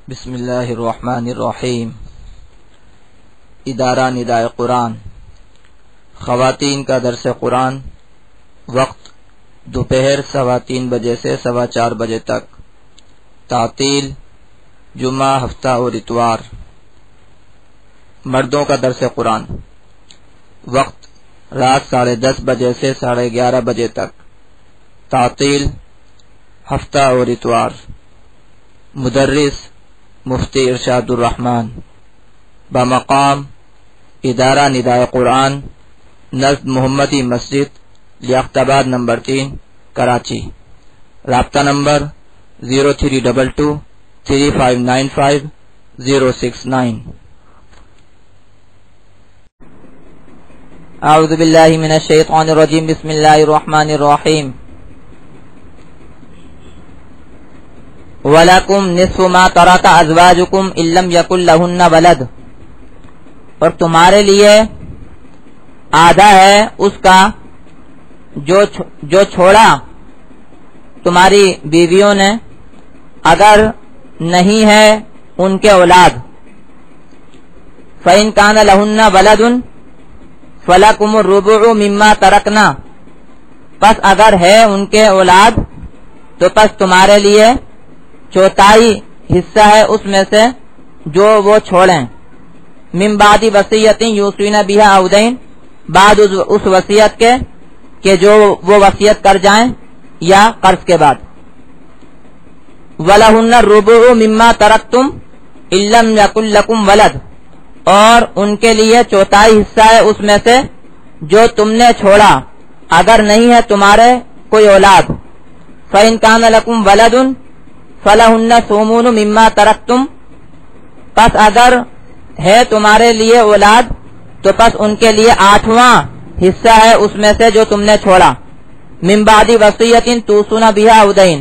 بسم اللہ الرحمن الرحیم۔ ادارہ ندائے قرآن، خواتین کا درس قرآن، وقت دوپہر 3:15 بجے سے 4:15 بجے تک، تعطیل جمعہ، ہفتہ اور اتوار۔ مردوں کا درس قرآن، وقت رات 10:30 بجے سے 11:30 بجے تک، تعطیل ہفتہ اور اتوار۔ مدرس مفتی ارشاد الرحمن، بمقام ادارہ ندائے قرآن، نزد محمدی مسجد، لیاقت آباد نمبر 3، کراچی۔ رابطہ نمبر 0322359069۔ اعوذ باللہ من الشیطان الرجیم، بسم اللہ الرحمن الرحیم۔ وَلَكُمْ نِصْفُ مَا تَرَكَ أَزْوَاجُكُمْ إِن لَّمْ يَكُن لَّهُنَّ وَلَدٌ، اور تمہارے لیے آدھا ہے اس کا جو چھوڑا تمہاری بیویوں نے، اگر نہیں ہے ان کے اولاد۔ فَإِن كَانَ لَهُنَّ وَلَدٌ فَلَكُمُ الرُّبُعُ مِمَّا تَرَكْنَا، پس اگر ہے ان کے اولاد تو پس تمہارے لیے چوتھائی حصہ ہے اس میں سے جو وہ چھوڑیں۔ من بعد وصیت یوصین بہا او دین، بعد اس وصیت کے کہ جو وہ وصیت کر جائیں یا قرض کے بعد۔ وَلَهُنَّ الرُّبُعُ مِمَّا تَرَكْتُمْ إِن لَّمْ يَكُن لَّكُمْ وَلَدٌ، اور ان کے لیے چوتھائی حصہ ہے اس میں سے جو تم نے چھوڑا اگر نہیں ہے تمہارے کوئی اولاد۔ فَإِن كَانَ لَكُمْ وَلَدٌ فَلَهُنَّ ثُمُنُ مِمَّا تَرَكْتُمْ، پس اگر ہے تمہارے لیے اولاد تو پس ان کے لیے 8واں حصہ ہے اس میں سے جو تم نے چھوڑا۔ من بعد وصیت توصون بہا او دین،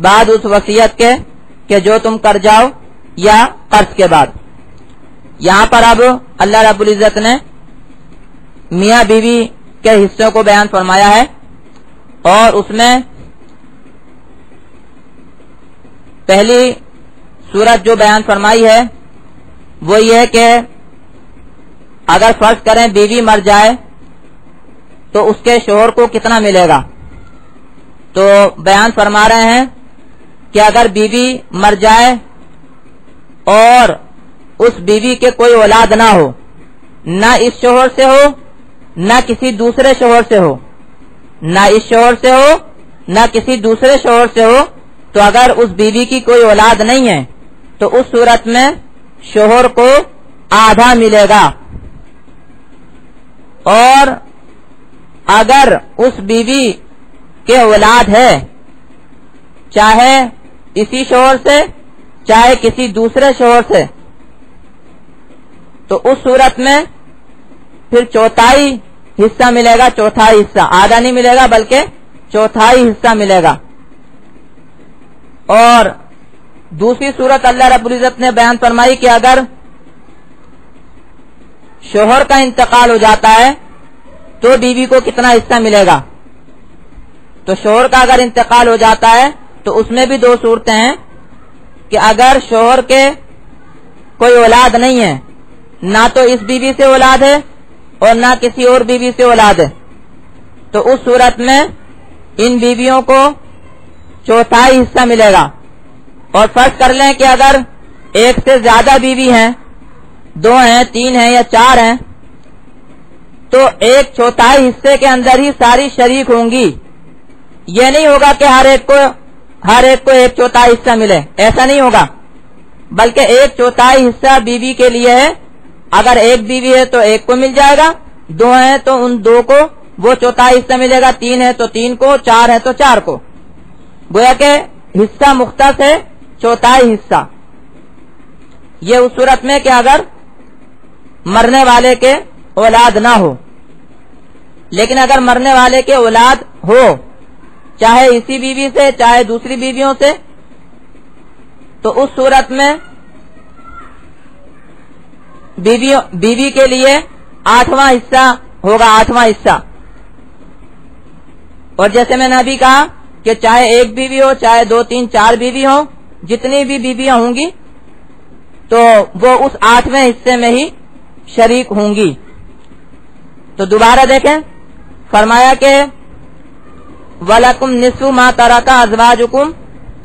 بعد اس وصیت کے کہ جو تم کر جاؤ یا قرض کے بعد۔ یہاں پر اب اللہ رب العزت نے میاں بیوی کے حصوں کو بیان فرمایا ہے، اور اس میں پہلی صورت جو بیان فرمائی ہے وہ یہ کہ اگر فرض کریں بیوی مر جائے تو اس کے شوہر کو کتنا ملے گا، تو بیان فرما رہے ہیں کہ اگر بیوی مر جائے اور اس بیوی کے کوئی اولاد نہ ہو، نہ اس شوہر سے ہو نہ کسی دوسرے شوہر سے ہو، نہ اس شوہر سے ہو نہ کسی دوسرے شوہر سے ہو، تو اگر اس بیوی کی کوئی اولاد نہیں ہے تو اس صورت میں شوہر کو آدھا ملے گا، اور اگر اس بیوی کے اولاد ہے چاہے اسی شوہر سے چاہے کسی دوسرے شوہر سے، تو اس صورت میں پھر چوتھائی حصہ ملے گا، چوتھائی حصہ، آدھا نہیں ملے گا بلکہ چوتھائی حصہ ملے گا۔ اور دوسری صورت اللہ رب العزت نے بیان فرمائی کہ اگر شوہر کا انتقال ہو جاتا ہے تو بیوی کو کتنا حصہ ملے گا۔ تو شوہر کا اگر انتقال ہو جاتا ہے تو اس میں بھی دو صورتیں ہیں کہ اگر شوہر کے کوئی اولاد نہیں ہے، نہ تو اس بیوی سے اولاد ہے اور نہ کسی اور بیوی سے اولاد ہے، تو اس صورت میں ان بیویوں کو چوتھائی حصہ ملے گا۔ اور فرض کر لیں کہ اگر ایک سے زیادہ بیوی ہیں، 2 ہیں 3 ہیں یا 4 ہیں، تو 1/4 حصے کے اندر ہی ساری شریک ہوں گی۔ یہ نہیں ہوگا کہ ہر ایک کو 1/4 حصہ ملے، ایسا نہیں ہوگا، بلکہ 1/4 حصہ بیوی کے لیے ہے۔ اگر ایک بیوی ہے تو ایک کو مل جائے گا، 2 ہیں تو ان 2 کو وہ چوتھائی حصہ ملے گا، 3 ہے تو 3 کو، 4 ہے تو 4 کو، گویا کہ حصہ مختص ہے، چوتھائی حصہ۔ یہ اس صورت میں کہ اگر مرنے والے کے اولاد نہ ہو، لیکن اگر مرنے والے کے اولاد ہو چاہے اسی بیوی سے چاہے دوسری بیویوں سے، تو اس صورت میں بیوی کے لیے 8واں حصہ ہوگا، 8واں حصہ۔ اور جیسے میں نے ابھی کہا کہ چاہے ایک بیوی ہو چاہے 2 3 4 بیوی ہو، جتنی بھی بیویاں ہوں گی تو وہ اس 8ویں حصے میں ہی شریک ہوں گی. تو دوبارہ دیکھیں, فرمایا کہ وَلَكُمْ نِصْفُ مَا تَرَكَ أَزْوَاجُكُمْ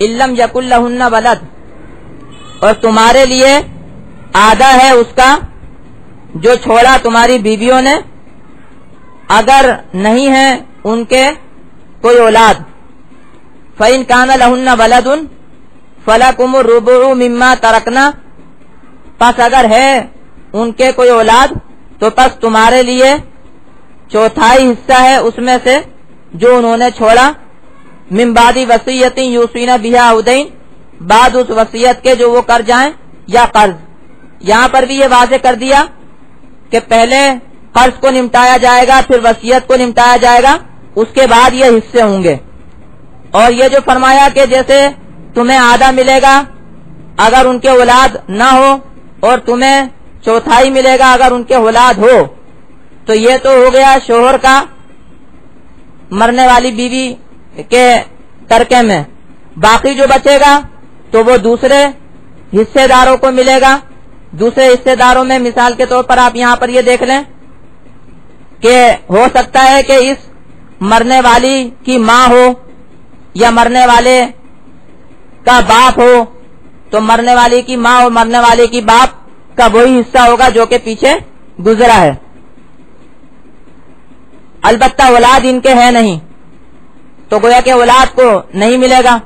إِن لَّمْ يَكُن لَّهُنَّ وَلَدٌ, اور تمہارے لیے آدھا ہے اس کا جو چھوڑا تمہاری بیویوں نے اگر نہیں ہے ان کے کوئی اولاد. فَإِن كَانَ لَهُنَّ وَلَدٌ فَلَكُمُ الرُّبُعُ مِمَّا تَرَكْنَا, پس اگر ہے ان کے کوئی اولاد تو پس تمہارے لیے چوتھائی حصہ ہے اس میں سے جو انہوں نے چھوڑا. من بعد وصیت یوصین بہا او دین, بعد اس وصیت کے جو وہ کر جائیں یا قرض. یہاں پر بھی یہ واضح کر دیا کہ پہلے قرض کو نمٹایا جائے گا, پھر وصیت کو نمٹایا جائے گا, اس کے بعد یہ حصے ہوں گے. اور یہ جو فرمایا کہ جیسے تمہیں آدھا ملے گا اگر ان کے اولاد نہ ہو اور تمہیں چوتھائی ملے گا اگر ان کے اولاد ہو, تو یہ تو ہو گیا شوہر کا مرنے والی بیوی کے ترکے میں. باقی جو بچے گا تو وہ دوسرے حصے داروں کو ملے گا. دوسرے حصے داروں میں مثال کے طور پر آپ یہاں پر یہ دیکھ لیں کہ ہو سکتا ہے کہ اس مرنے والی کی ماں ہو یا مرنے والے کا باپ ہو, تو مرنے والی کی ماں اور مرنے والے کی باپ کا وہی حصہ ہوگا جو کہ پیچھے گزرا ہے. البتہ اولاد ان کے ہے نہیں تو گویا کہ اولاد کو نہیں ملے گا,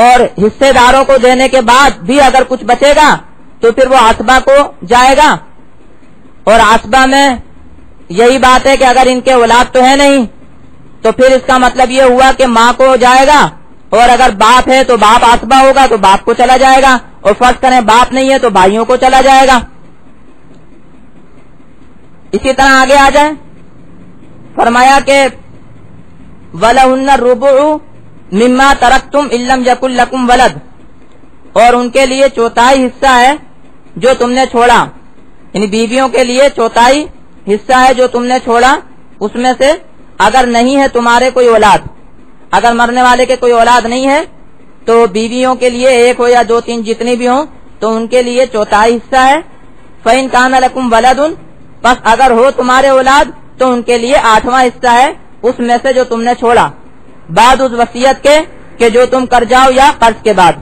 اور حصے داروں کو دینے کے بعد بھی اگر کچھ بچے گا تو پھر وہ عصبہ کو جائے گا. اور عصبہ میں یہی بات ہے کہ اگر ان کے اولاد تو ہے نہیں تو پھر اس کا مطلب یہ ہوا کہ ماں کو جائے گا, اور اگر باپ ہے تو باپ عصبہ ہوگا تو باپ کو چلا جائے گا, اور فرض کریں باپ نہیں ہے تو بھائیوں کو چلا جائے گا. اسی طرح آگے آ جائیں, فرمایا کہ وَلَهُنَّ الرُّبُعُ مِمَّا تَرَكْتُمْ إِن لَّمْ يَكُن لَّكُمْ وَلَدٌ, اور ان کے لیے چوتھائی حصہ ہے جو تم نے چھوڑا, یعنی بیویوں کے لیے چوتھائی حصہ ہے جو تم نے چھوڑا اس میں سے اگر نہیں ہے تمہارے کوئی اولاد. اگر مرنے والے کے کوئی اولاد نہیں ہے تو بیویوں کے لیے ایک ہو یا دو تین جتنی بھی ہوں تو ان کے لیے چوتھائی حصہ ہے. فَإِن كَانَ لَكُمْ وَلَدٌ, پس اگر ہو تمہارے اولاد تو ان کے لیے 8واں حصہ ہے اس میں سے جو تم نے چھوڑا, بعد اس وصیت کے کہ جو تم کر جاؤ یا قرض کے بعد.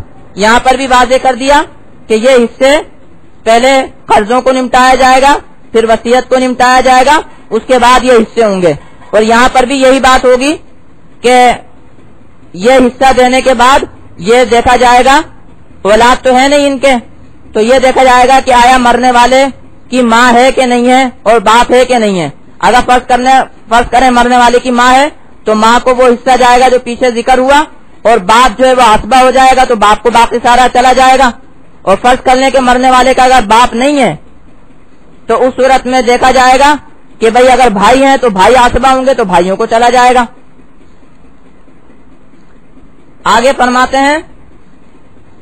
یہاں پر بھی واضح کر دیا کہ یہ حصے پہلے قرضوں کو نمٹایا جائے گا, پھر وصیت کو نمٹایا جائے گا, اس کے بعد یہ حصے ہوں گے. اور یہاں پر بھی یہی بات ہوگی کہ یہ حصہ دینے کے بعد یہ دیکھا جائے گا اولاد تو ہے نہیں ان کے, تو یہ دیکھا جائے گا کہ آیا مرنے والے کی ماں ہے کہ نہیں ہے اور باپ ہے کہ نہیں ہے. اگر فرض کریں مرنے والے کی ماں ہے تو ماں کو وہ حصہ جائے گا جو پیچھے ذکر ہوا, اور باپ جو ہے وہ عصبہ ہو جائے گا تو باپ کو باقی سارا چلا جائے گا. اور فرض کرنے کے مرنے والے کا اگر باپ نہیں ہے تو اس صورت میں دیکھا جائے گا کہ بھئی اگر بھائی ہیں تو بھائی عصبہ ہوں گے تو بھائیوں کو چلا جائے گا. آگے فرماتے ہیں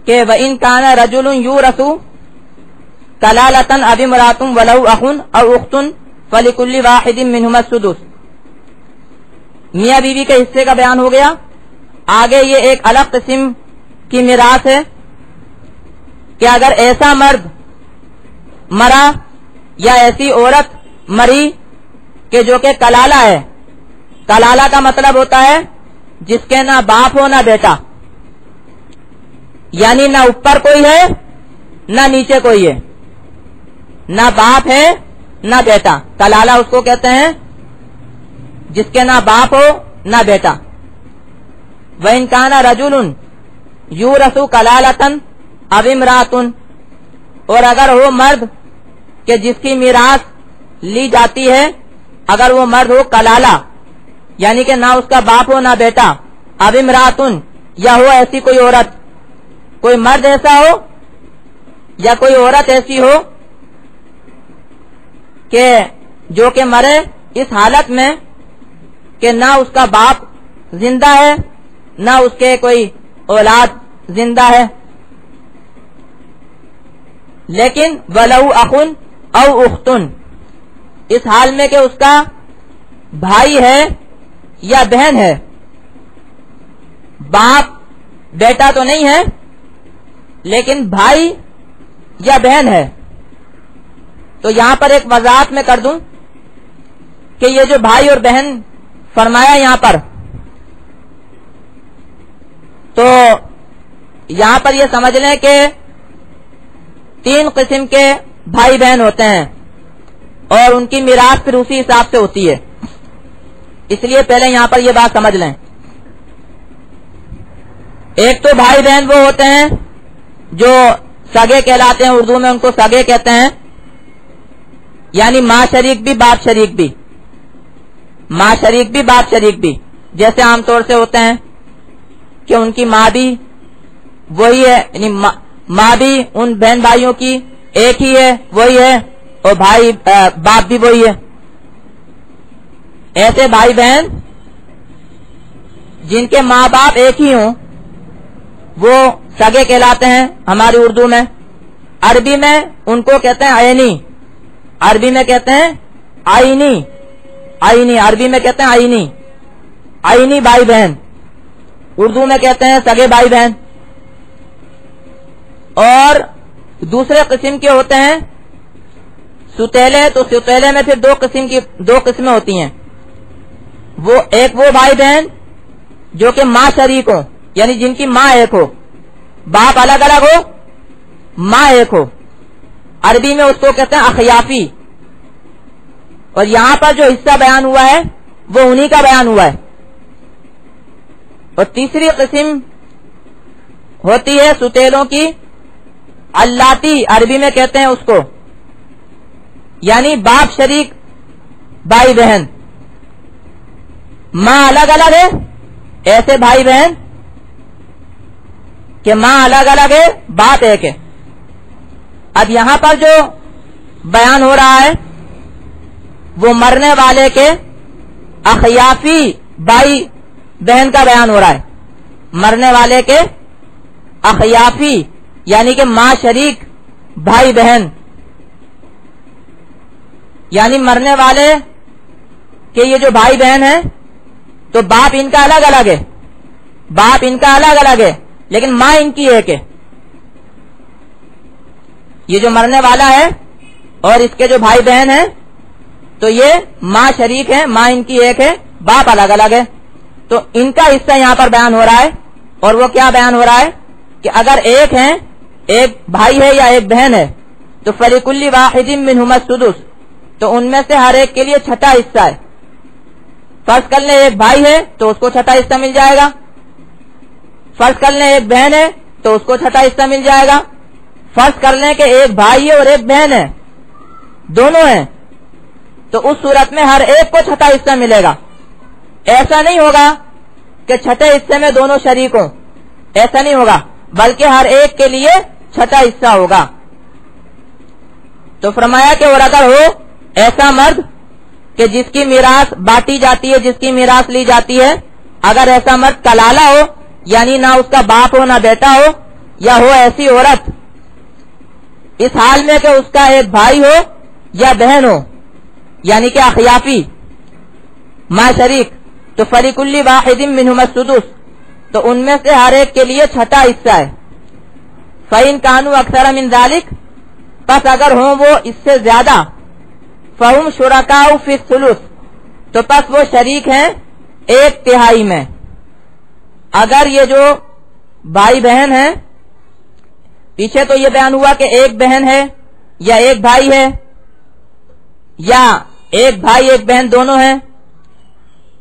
کہ وَإِن كَانَ رَجُلٌ يُورَثُ كَلَالَةً أَوِ امْرَأَةٌ وَلَهُ أَخٌ أَوْ أُخْتٌ فَلِكُلِّ وَاحِدٍ مِّنْهُمَا السُّدُسُ. میاں بیوی کے حصے کا بیان ہو گیا. آگے یہ ایک الگ قسم کی میراث ہے کہ اگر ایسا مرد مرا یا ایسی عورت مری کہ جو کہ کلالہ ہے. کلالہ کا مطلب ہوتا ہے جس کے نہ باپ ہو نہ بیٹا, یعنی نہ اوپر کوئی ہے نہ نیچے کوئی ہے, نہ باپ ہے نہ بیٹا. کلالہ اس کو کہتے ہیں جس کے نہ باپ ہو نہ بیٹا. وَإِن كَانَ رَجُلٌ يُورَثُ كَلَالَةً أَوِ امْرَأَةٌ, اور اگر ہو مرد کہ جس کی میراث لی جاتی ہے اگر وہ مرد ہو کلالہ یعنی کہ نہ اس کا باپ ہو نہ بیٹا, أَوِ امْرَأَةٌ, یا ہو ایسی کوئی عورت, کوئی مرد ایسا ہو یا کوئی عورت ایسی ہو کہ جو کہ مرے اس حالت میں کہ نہ اس کا باپ زندہ ہے نہ اس کے کوئی اولاد زندہ ہے, لیکن وَلَهُ أَخٌ أَوْ أُخْتٌ, اس حال میں کہ اس کا بھائی ہے یا بہن ہے. باپ بیٹا تو نہیں ہے لیکن بھائی یا بہن ہے. تو یہاں پر ایک وضاحت میں کر دوں کہ یہ جو بھائی اور بہن فرمایا یہاں پر، تو یہاں پر یہ سمجھ لیں کہ 3 قسم کے بھائی بہن ہوتے ہیں اور ان کی میراث پھر اسی حساب سے ہوتی ہے. اس لیے پہلے یہاں پر یہ بات سمجھ لیں. ایک تو بھائی بہن وہ ہوتے ہیں جو سگے کہلاتے ہیں، اردو میں ان کو سگے کہتے ہیں، یعنی ماں شریک بھی باپ شریک بھی، ماں شریک بھی باپ شریک بھی. جیسے عام طور سے ہوتے ہیں کہ ان کی ماں بھی وہی ہے، یعنی ماں بھی ان بہن بھائیوں کی ایک ہی ہے، وہی ہے، اور بھائی باپ بھی وہی ہے. ایسے بھائی بہن جن کے ماں باپ ایک ہی ہوں وہ سگے کہلاتے ہیں ہماری اردو میں. عربی میں ان کو کہتے ہیں عینی، عربی میں کہتے ہیں آئینی، آئینی عربی میں کہتے ہیں آئینی، آئینی بھائی بہن. اردو میں کہتے ہیں سگے بھائی بہن. اور دوسرے قسم کے ہوتے ہیں ستیلے. تو ستیلے میں پھر دو قسمیں ہوتی ہیں. وہ ایک وہ بھائی بہن جو کہ ماں شریک ہو، یعنی جن کی ماں ایک ہو، باپ الگ الگ ہو، ماں ایک ہو. عربی میں اس کو کہتے ہیں اخیافی. اور یہاں پر جو حصہ بیان ہوا ہے وہ انہی کا بیان ہوا ہے. اور تیسری قسم ہوتی ہے ستیلوں کی اللاتی، عربی میں کہتے ہیں اس کو، یعنی باپ شریک بھائی بہن، ماں الگ الگ ہے. ایسے بھائی بہن کہ ماں الگ الگ ہے، باپ ایک ہے. اب یہاں پر جو بیان ہو رہا ہے وہ مرنے والے کے اخیافی بھائی بہن کا بیان ہو رہا ہے. مرنے والے کے اخیافی یعنی کہ ماں شریک بھائی بہن، یعنی مرنے والے کہ یہ جو بھائی بہن ہیں تو باپ ان کا الگ الگ ہے، باپ ان کا الگ الگ ہے لیکن ماں ان کی ایک ہے. یہ جو مرنے والا ہے اور اس کے جو بھائی بہن ہیں تو یہ ماں شریک ہے، ماں ان کی ایک ہے، باپ الگ الگ ہے. تو ان کا حصہ یہاں پر بیان ہو رہا ہے. اور وہ کیا بیان ہو رہا ہے کہ اگر ایک ہیں، ایک بھائی ہے یا ایک بہن ہے، تو فَلِكُلِّ وَاحِدٍ مِّنْهُمَا السُّدُسُ، تو ان میں سے ہر ایک کے لیے چھٹا حصہ ہے. فرض کر لیں ایک بھائی ہے تو اس کو چھٹا حصہ مل جائے گا. فرض کر لیں ایک بہن ہے تو اس کو چھٹا حصہ مل جائے گا. فرض کر لیں کہ ایک بھائی ہے اور ایک بہن ہے، دونوں ہیں، تو اس صورت میں ہر ایک کو چھٹا حصہ ملے گا. ایسا نہیں ہوگا کہ چھٹے حصے میں دونوں شریک ہوں، ایسا نہیں ہوگا، بلکہ ہر ایک کے لیے چھٹا حصہ ہوگا. تو فرمایا کہ اور اگر ہو ایسا مرد کہ جس کی میراث بانٹی جاتی ہے، جس کی میراث لی جاتی ہے، اگر ایسا مرد کلالہ ہو، یعنی نہ اس کا باپ ہو نہ بیٹا ہو، یا ہو ایسی عورت اس حال میں کہ اس کا ایک بھائی ہو یا بہن ہو، یعنی کہ اخیافی ماں شریک، تو فَلِكُلِّ وَاحِدٍ مِّنْهُمَا السُّدُسُ، تو ان میں سے ہر ایک کے لیے چھٹا حصہ ہے. فَإِن كَانُوا أَكْثَرَ مِنْ ذَلِكَ، پس اگر ہوں وہ اس سے زیادہ، فَهُمْ شُرَكَاءُ فِي الثُّلُثِ، تو پس وہ شریک ہیں 1/3 میں. اگر یہ جو بھائی بہن ہیں، پیچھے تو یہ بیان ہوا کہ ایک بہن ہے یا ایک بھائی ہے، یا ایک بھائی ایک بہن دونوں ہیں.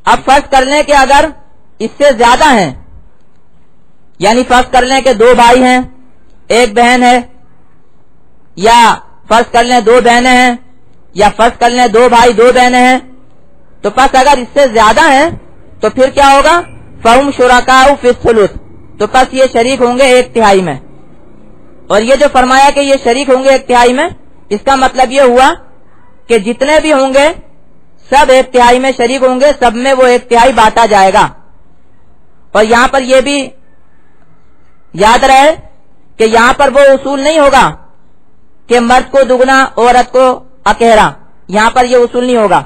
اب فرض کر لیں کہ اگر اس سے زیادہ ہیں، یعنی فرض کر لیں کہ 2 بھائی ہیں ایک بہن ہے، یا فرض کر لیں 2 بہنیں ہیں، یا فرض کر لیں 2 بھائی 2 بہنیں ہیں، تو پس اگر اس سے زیادہ ہیں تو پھر کیا ہوگا؟ فَهُمْ شُرَكَاءُ فِي الثُّلُثِ، تو پس یہ شریک ہوں گے 1/3 میں. اور یہ جو فرمایا کہ یہ شریک ہوں گے 1/3 میں، اس کا مطلب یہ ہوا کہ جتنے بھی ہوں گے سب 1/3 میں شریک ہوں گے، سب میں وہ 1/3 بانٹا جائے گا. اور یہاں پر یہ بھی یاد رہے کہ یہاں پر وہ اصول نہیں ہوگا کہ مرد کو دگنا عورت کو اکیرا، یہاں پر یہ اصول نہیں ہوگا.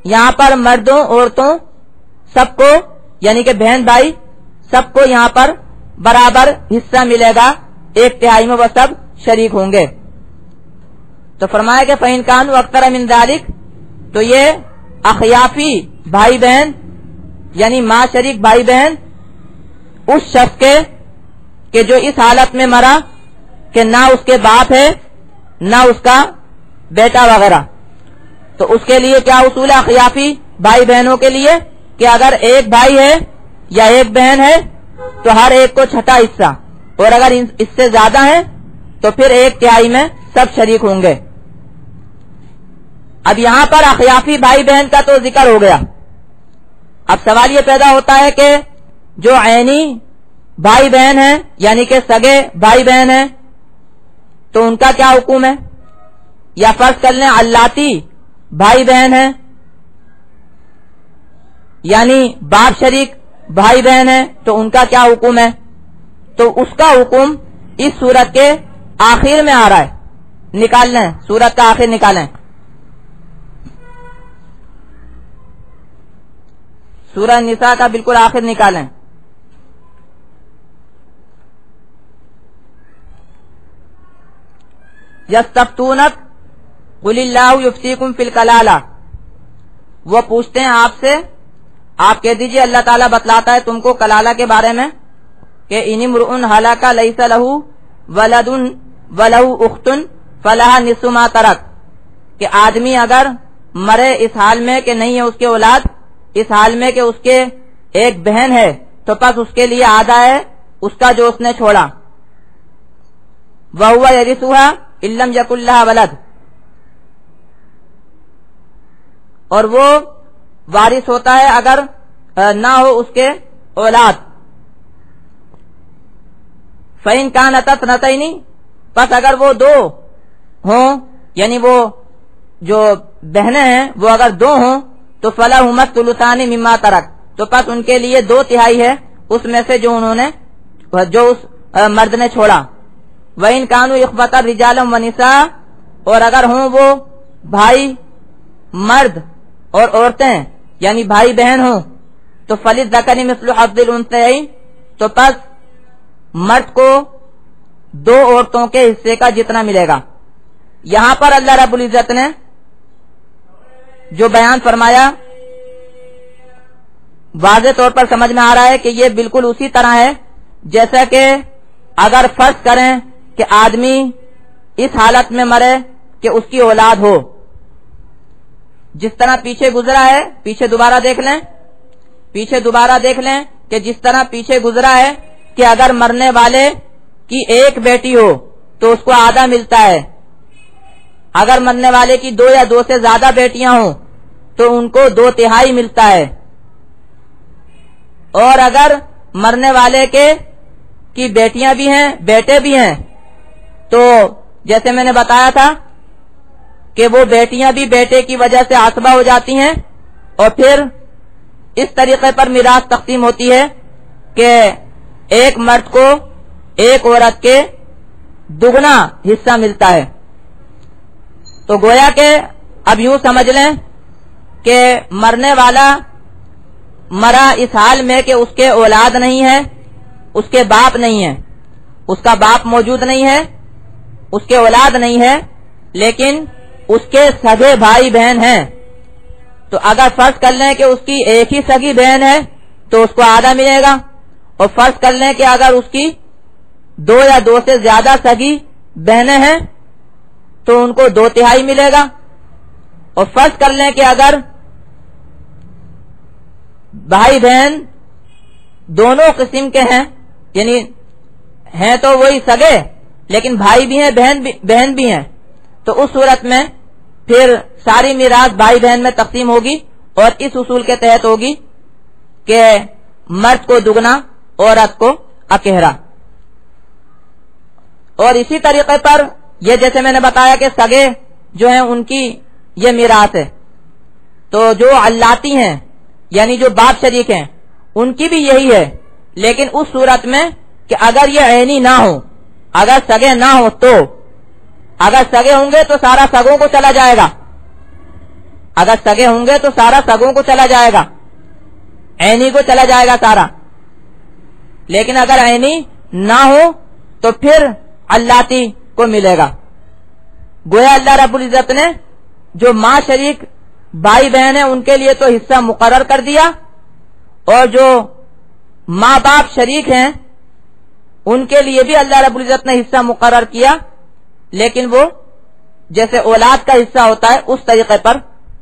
یہاں پر مردوں عورتوں سب کو، یعنی کہ بہن بھائی سب کو یہاں پر برابر حصہ ملے گا 1/3 میں، وہ سب شریک ہوں گے. تو فرمایا کہ فَإِن كَانُوا أَكْثَرَ مِن ذَلِكَ، تو یہ اخیافی بھائی بہن یعنی ماں شریک بھائی بہن اس شخص کے کہ جو اس حالت میں مرا کہ نہ اس کے باپ ہے نہ اس کا بیٹا وغیرہ. تو اس کے لیے کیا اصول ہے اخیافی بھائی بہنوں کے لیے کہ اگر ایک بھائی ہے یا ایک بہن ہے تو ہر ایک کو چھٹا حصہ، اور اگر اس سے زیادہ ہیں تو پھر 1/3 میں سب شریک ہوں گے. اب یہاں پر اخیافی بھائی بہن کا تو ذکر ہو گیا. اب سوال یہ پیدا ہوتا ہے کہ جو عینی بھائی بہن ہیں یعنی کہ سگے بھائی بہن ہیں تو ان کا کیا حکم ہے، یا فرض کر لیں علاتی بھائی بہن ہیں یعنی باپ شریک بھائی بہن ہیں تو ان کا کیا حکم ہے. تو اس کا حکم اس سورت کے آخر میں آ رہا ہے. نکال لیں سورت کا آخر نکالیں، سورہ نساء کا بالکل آخر نکالیں. یستفتونک قل اللہ یفتیکم فی الکلالہ، وہ پوچھتے ہیں آپ سے، آپ کہہ دیجئے اللہ تعالیٰ بتلاتا ہے تم کو کلالہ کے بارے میں کہ ان امرؤ ہلک لیس لہ ولد ولہ اخت فلہا نصف ما ترک، کہ آدمی اگر مرے اس حال میں کہ نہیں ہے اس کے اولاد، اس حال میں کہ اس کے ایک بہن ہے تو پس اس کے لیے آدھا ہے اس کا جو اس نے چھوڑا. وَهُوَ يَرِثُهَا إِن لَّمْ يَكُن لَّهَا وَلَدٌ، اور وہ وارث ہوتا ہے اگر نہ ہو اس کے اولاد. فَإِن كَانَتَا اثْنَتَيْنِ، پس اگر وہ دو ہوں یعنی وہ جو بہنیں ہیں وہ اگر دو ہوں تو فَلَهُمَا الثُّلُثَانِ مِمَّا تَرَكَ، تو پس ان کے لیے 2/3 ہے اس میں سے جو انہوں نے جو اس مرد نے چھوڑا. وَإِن كَانُوا إِخْوَةً رِجَالًا وَنِسَاءً، اور اگر ہوں وہ بھائی مرد اور عورتیں یعنی بھائی بہن ہوں تو فَلِلذَّكَرِ مِثْلُ حَظِّ الْأُنثَيَيْنِ، تو پس مرد کو 2 عورتوں کے حصے کا جتنا ملے گا. یہاں پر اللہ رب العزت نے جو بیان فرمایا واضح طور پر سمجھ میں آ رہا ہے کہ یہ بالکل اسی طرح ہے جیسا کہ اگر فرض کریں کہ آدمی اس حالت میں مرے کہ اس کی اولاد ہو، جس طرح پیچھے گزرا ہے، پیچھے دوبارہ دیکھ لیں کہ جس طرح پیچھے گزرا ہے کہ اگر مرنے والے کی ایک بیٹی ہو تو اس کو آدھا ملتا ہے، اگر مرنے والے کی 2 یا 2 سے زیادہ بیٹیاں ہوں تو ان کو 2/3 ملتا ہے، اور اگر مرنے والے کی بیٹیاں بھی ہیں بیٹے بھی ہیں تو جیسے میں نے بتایا تھا کہ وہ بیٹیاں بھی بیٹے کی وجہ سے عصبہ ہو جاتی ہیں، اور پھر اس طریقے پر میراث تقسیم ہوتی ہے کہ ایک مرد کو ایک عورت کے دگنا حصہ ملتا ہے. تو گویا کہ اب یوں سمجھ لیں کہ مرنے والا مرا اس حال میں کہ اس کے اولاد نہیں ہے، اس کے باپ نہیں ہے، اس کا باپ موجود نہیں ہے، اس کے اولاد نہیں ہے، لیکن اس کے سگے بھائی بہن ہیں. تو اگر فرض کر لیں کہ اس کی ایک ہی سگی بہن ہے تو اس کو آدھا ملے گا، اور فرض کر لیں کہ اگر اس کی 2 یا 2 سے زیادہ سگی بہنیں ہیں تو ان کو 2/3 ملے گا، اور فرض کر لیں کہ اگر بھائی بہن دونوں قسم کے ہیں یعنی ہیں تو وہی سگے لیکن بھائی بھی ہیں بہن بھی ہیں، تو اس صورت میں پھر ساری میراث بھائی بہن میں تقسیم ہوگی، اور اس اصول کے تحت ہوگی کہ مرد کو دگنا عورت کو اکہرا. اور اسی طریقے پر یہ جیسے میں نے بتایا کہ سگے جو ہیں ان کی یہ میراث ہے، تو جو علاتی ہیں یعنی جو باپ شریک ہیں ان کی بھی یہی ہے، لیکن اس صورت میں کہ اگر یہ عینی نہ ہو، اگر سگے نہ ہو تو اگر سگے ہوں گے تو سارا سگوں کو چلا جائے گا، اگر سگے ہوں گے تو سارا سگوں کو چلا جائے گا، عینی کو چلا جائے گا سارا. لیکن اگر عینی نہ ہو تو پھر علاتی کو ملے گا۔ گویا اللہ رب العزت نے جو ماں شریک بھائی بہن ہیں ان کے لیے تو حصہ مقرر کر دیا، اور جو ماں باپ شریک ہیں ان کے لیے بھی اللہ رب العزت نے حصہ مقرر کیا، لیکن وہ جیسے اولاد کا حصہ ہوتا ہے اس طریقے پر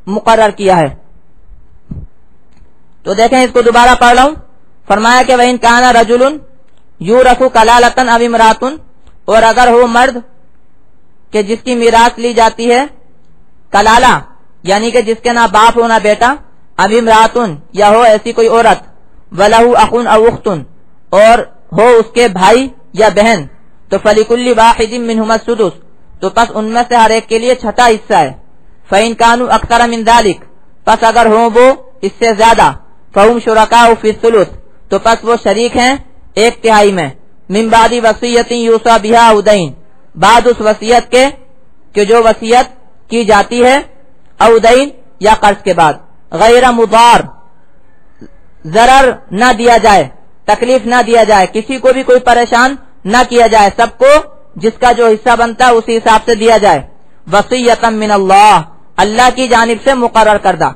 مقرر کیا ہے۔ تو دیکھیں اس کو دوبارہ پڑھ رہا ہوں۔ فرمایا کہ وَإِن كَانَ رَجُلٌ يُورَثُ كَلَالَةً أَوْ امْرَأَةٌ، اور اگر ہو مرد کہ جس کی میراث لی جاتی ہے کلالہ یعنی کہ جس کے نہ باپ ہو نہ بیٹا، اب امراتن یا ہو ایسی کوئی عورت، وَلَهُ أَخٌ أَوْ أُخْتٌ اور ہو اس کے بھائی یا بہن، تو فَلِكُلِّ وَاحِدٍ مِّنْهُمَا السُّدُسُ تو پس ان میں سے ہر ایک کے لیے چھٹا حصہ ہے۔ فَإِن كَانُوا أَكْثَرَ مِن ذَلِكَ پس اگر ہوں وہ اس سے زیادہ، فَهُمْ شُرَكَاءُ فِي الثُّلُثِ تو پس وہ شریک ہیں ایک تہائی میں، مِن بَعْدِ وَصِيَّةٍ يُوصَىٰ بِهَا أَوْ دَيْنٍ بعد اس وصیت کے کہ جو وصیت کی جاتی ہے، او دین یا قرض کے بعد، غیر مضار ضرر نہ دیا جائے، تکلیف نہ دیا جائے، کسی کو بھی کوئی پریشان نہ کیا جائے، سب کو جس کا جو حصہ بنتا ہے اسی حساب سے دیا جائے۔ وصیۃ من اللہ اللہ کی جانب سے مقرر کردہ،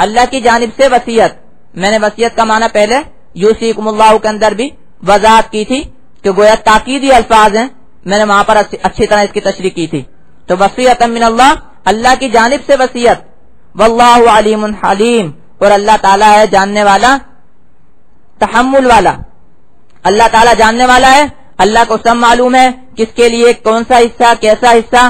اللہ کی جانب سے وصیت۔ میں نے وصیت کا معنی پہلے یوصیکم اللہ کے اندر بھی وضاحت کی تھی کہ گویا تاکیدی الفاظ ہیں، میں نے وہاں پر اچھی طرح اس کی تشریح کی تھی۔ تو وصیۃ من اللہ اللہ کی جانب سے وصیت، واللہ علیم حلیم اور اللہ تعالیٰ ہے جاننے والا تحمل والا، اللہ تعالیٰ جاننے والا ہے، اللہ کو سب معلوم ہے کس کے لیے کون سا حصہ کیسا حصہ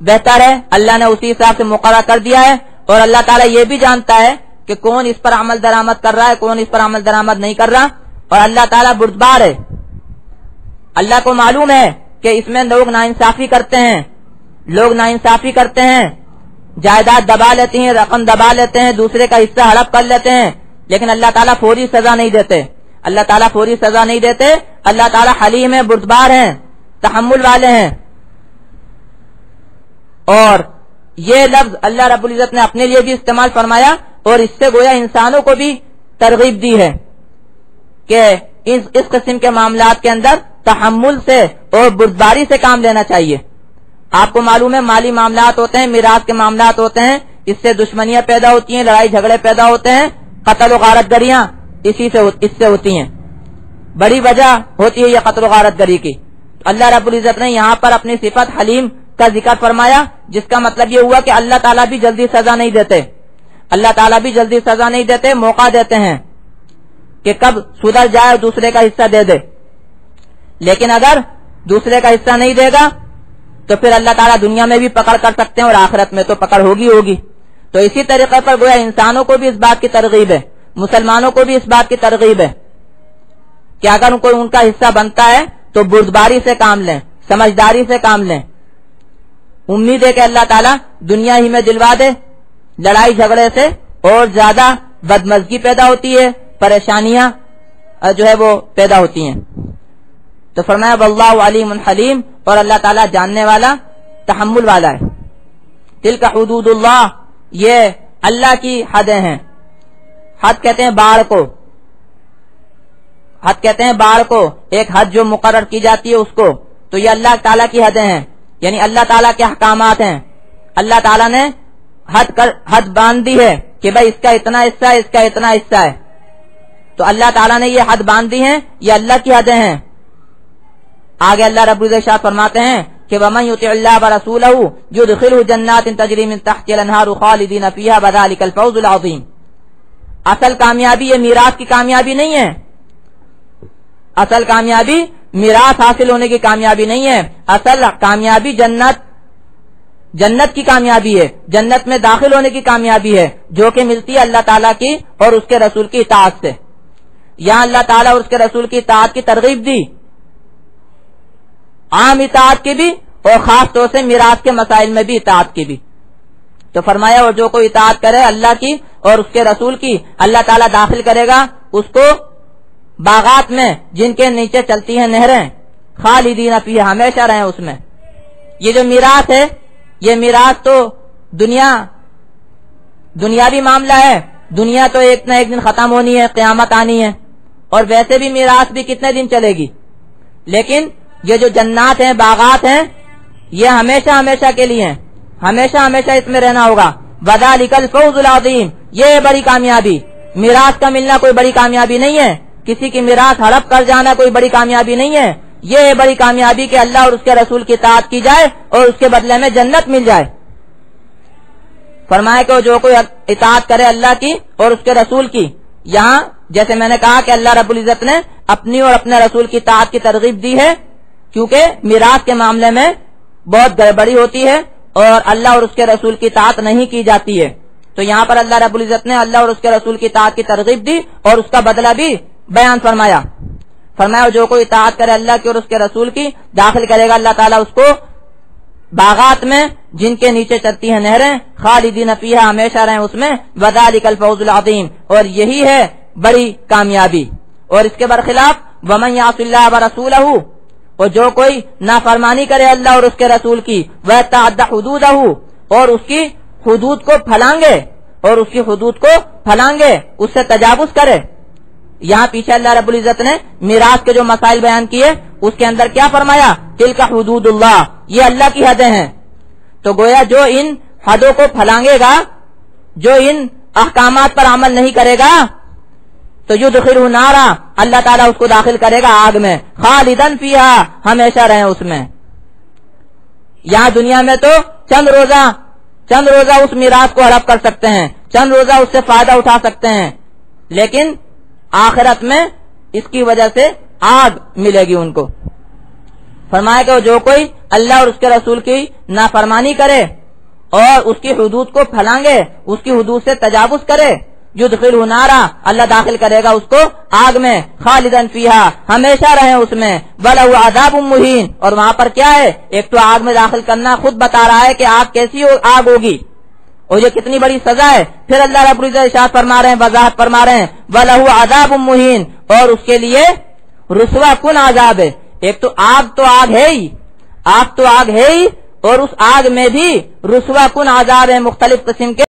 بہتر ہے، اللہ نے اسی حساب سے مقرر کر دیا ہے، اور اللہ تعالیٰ یہ بھی جانتا ہے کہ کون اس پر عمل درآمد کر رہا ہے کون اس پر عمل درآمد نہیں کر رہا، اور اللہ تعالیٰ بردبار ہے، اللہ کو معلوم ہے کہ اس میں لوگ ناانصافی کرتے ہیں، لوگ ناانصافی کرتے ہیں، جائیداد دبا لیتے ہیں، رقم دبا لیتے ہیں، دوسرے کا حصہ ہڑپ کر لیتے ہیں، لیکن اللہ تعالیٰ فوری سزا نہیں دیتے، اللہ تعالیٰ فوری سزا نہیں دیتے، اللہ تعالیٰ حلیم ہے، بردبار ہیں، تحمل والے ہیں۔ اور یہ لفظ اللہ رب العزت نے اپنے لیے بھی استعمال فرمایا، اور اس سے گویا انسانوں کو بھی ترغیب دی ہے کہ اس قسم کے معاملات کے اندر تحمل سے اور بردباری سے کام لینا چاہیے۔ آپ کو معلوم ہے مالی معاملات ہوتے ہیں، میراث کے معاملات ہوتے ہیں، اس سے دشمنیاں پیدا ہوتی ہیں، لڑائی جھگڑے پیدا ہوتے ہیں، قتل و غارت گریاں اس سے ہوتی ہیں، بڑی وجہ ہوتی ہے یہ قتل و غارت گری کی۔ اللہ رب العزت نے یہاں پر اپنی صفت حلیم کا ذکر فرمایا، جس کا مطلب یہ ہوا کہ اللہ تعالیٰ بھی جلدی سزا نہیں دیتے، اللہ تعالیٰ بھی جلدی سزا نہیں دیتے، موقع دیتے ہیں کہ کب سدھر جائے اور دوسرے کا حصہ دے دے، لیکن اگر دوسرے کا حصہ نہیں دے گا تو پھر اللہ تعالیٰ دنیا میں بھی پکڑ کر سکتے ہیں اور آخرت میں تو پکڑ ہوگی۔ تو اسی طریقے پر گویا انسانوں کو بھی اس بات کی ترغیب ہے، مسلمانوں کو بھی اس بات کی ترغیب ہے کہ اگر کوئی ان کا حصہ بنتا ہے تو بردباری سے کام لیں، سمجھداری سے کام لیں۔ امید ہے کہ اللہ تعالیٰ دنیا ہی میں دلوا دے، لڑائی جھگڑے سے اور زیادہ بدمزگی پیدا ہوتی ہے، پریشانیاں جو ہے وہ پیدا ہوتی ہیں۔ تو فرمایا واللہ علیم حلیم اور اللہ تعالیٰ جاننے والا تحمل والا ہے۔ تلک حدود اللہ یہ اللہ کی حدیں ہیں، حد کہتے ہیں باڑ کو، حد کہتے ہیں باڑ کو، ایک حد جو مقرر کی جاتی ہے اس کو، تو یہ اللہ تعالیٰ کی حدیں ہیں، یعنی اللہ تعالیٰ کے احکامات ہیں۔ اللہ تعالیٰ نے حد باندھ دی ہے کہ بھائی اس کا اتنا حصہ ہے، اس کا اتنا حصہ ہے، تو اللہ تعالیٰ نے یہ حد باندھ دی ہیں، یہ اللہ کی حدیں ہیں۔ آگے اللہ رب العزت فرماتے ہیں کہ وَمَن يُطِعِ اللَّهَ وَرَسُولَهُ يُدْخِلْهُ جَنَّاتٍ تَجْرِي مِن تَحْتِهَا الْأَنْهَارُ خَالِدِينَ فِيهَا وَذَلِكَ الْفَوْزُ الْعَظِيمُ۔ اصل کامیابی یہ میراث کی کامیابی نہیں ہے، اصل کامیابی میراث حاصل ہونے کی کامیابی نہیں ہے، اصل کامیابی جنت کی کامیابی ہے، جنت میں داخل ہونے کی کامیابی ہے، جو کہ ملتی ہے اللہ تعالیٰ کی اور اس کے رسول کی اطاعت سے۔ یہاں اللہ تعالیٰ اور اس کے رسول کی اطاعت کی ترغیب دی، عام اطاعت کی بھی اور خاص طور سے میراث کے مسائل میں بھی اطاعت کی بھی۔ تو فرمایا اور جو کوئی اطاعت کرے اللہ کی اور اس کے رسول کی، اللہ تعالیٰ داخل کرے گا اس کو باغات میں جن کے نیچے چلتی ہیں نہریں، خالدین فیہا ہمیشہ رہیں اس میں۔ یہ جو میراث ہے یہ میراث تو دنیاوی معاملہ ہے، دنیا تو ایک نہ ایک دن ختم ہونی ہے، قیامت آنی ہے، اور ویسے بھی میراث بھی کتنے دن چلے گی، لیکن یہ جو جنات ہیں باغات ہیں یہ ہمیشہ ہمیشہ کے لیے، ہمیشہ ہمیشہ اس میں رہنا ہوگا. وذالک الفوز العظیم، یہ بڑی کامیابی. میراث کا ملنا کوئی بڑی کامیابی نہیں ہے، کسی کی میراث ہڑپ کر جانا کوئی بڑی کامیابی نہیں ہے. یہ بڑی کامیابی کہ اللہ اور اس کے رسول کی اطاعت کی جائے اور اس کے بدلے میں جنت مل جائے. فرمایا کہ جو کوئی اطاعت کرے اللہ کی اور اس کے رسول کی. یہاں جیسے میں نے کہا کہ اللہ رب العزت نے اپنی اور اپنے رسول کی اطاعت کی ترغیب دی ہے، کیونکہ میراث کے معاملے میں بہت گڑبڑی ہوتی ہے اور اللہ اور اس کے رسول کی اطاعت نہیں کی جاتی ہے. تو یہاں پر اللہ رب العزت نے اللہ اور اس کے رسول کی اطاعت کی ترغیب دی اور اس کا بدلہ بھی بیان فرمایا. فرمایا جو کوئی اطاعت کرے اللہ کی اور اس کے رسول کی، داخل کرے گا اللہ تعالیٰ اس کو باغات میں جن کے نیچے چلتی ہیں نہریں، خالدین فیہا، ہمیشہ رہیں اس میں. وذالک الفوز العظیم، اور یہی ہے بڑی کامیابی. اور اس کے برخلاف ومن یعص اللہ ورسولہ، اور جو کوئی نافرمانی کرے اللہ اور اس کے رسول کی، ویتعد حدودہ، اور اس کی حدود کو پھلانگے، اور اس کی حدود کو پھلانگے، اس سے تجاوز کرے. یہاں پیچھے اللہ رب العزت نے میراث کے جو مسائل بیان کیے اس کے اندر کیا فرمایا؟ تلک حدود اللہ، یہ اللہ کی حدیں ہیں. تو گویا جو ان حدوں کو پھلانگے گا، جو ان احکامات پر عمل نہیں کرے گا، تو یدخلہ نارا، اللہ تعالیٰ اس کو داخل کرے گا آگ میں، خالدن فیہا، ہمیشہ رہیں اس میں. یہاں دنیا میں تو چند روزہ اس میراث کو ہڑپ کر سکتے ہیں، چند روزہ اس سے فائدہ اٹھا سکتے ہیں، لیکن آخرت میں اس کی وجہ سے آگ ملے گی ان کو. فرمایا کہ جو کوئی اللہ اور اس کے رسول کی نافرمانی کرے اور اس کی حدود کو پھلانگے، اس کی حدود سے تجاوز کرے، یدخلہ نارا، اللہ داخل کرے گا اس کو آگ میں، خالدن فیہا، ہمیشہ رہیں اس میں، ولہ عذاب مہین، اور وہاں پر کیا ہے؟ ایک تو آگ میں داخل کرنا خود بتا رہا ہے کہ آگ کیسی آگ ہوگی اور یہ کتنی بڑی سزا ہے. پھر اللہ رب العزت ارشاد فرما رہے ہیں، وضاحت فرما رہے ہیں، وَلَهُ عَذَابٌ مُّهِينٌ، اور اس کے لیے رسوا کن عذاب ہے. ایک تو آگ ہے ہی اور اس آگ میں بھی رسوا کن عذاب ہے مختلف قسم کے.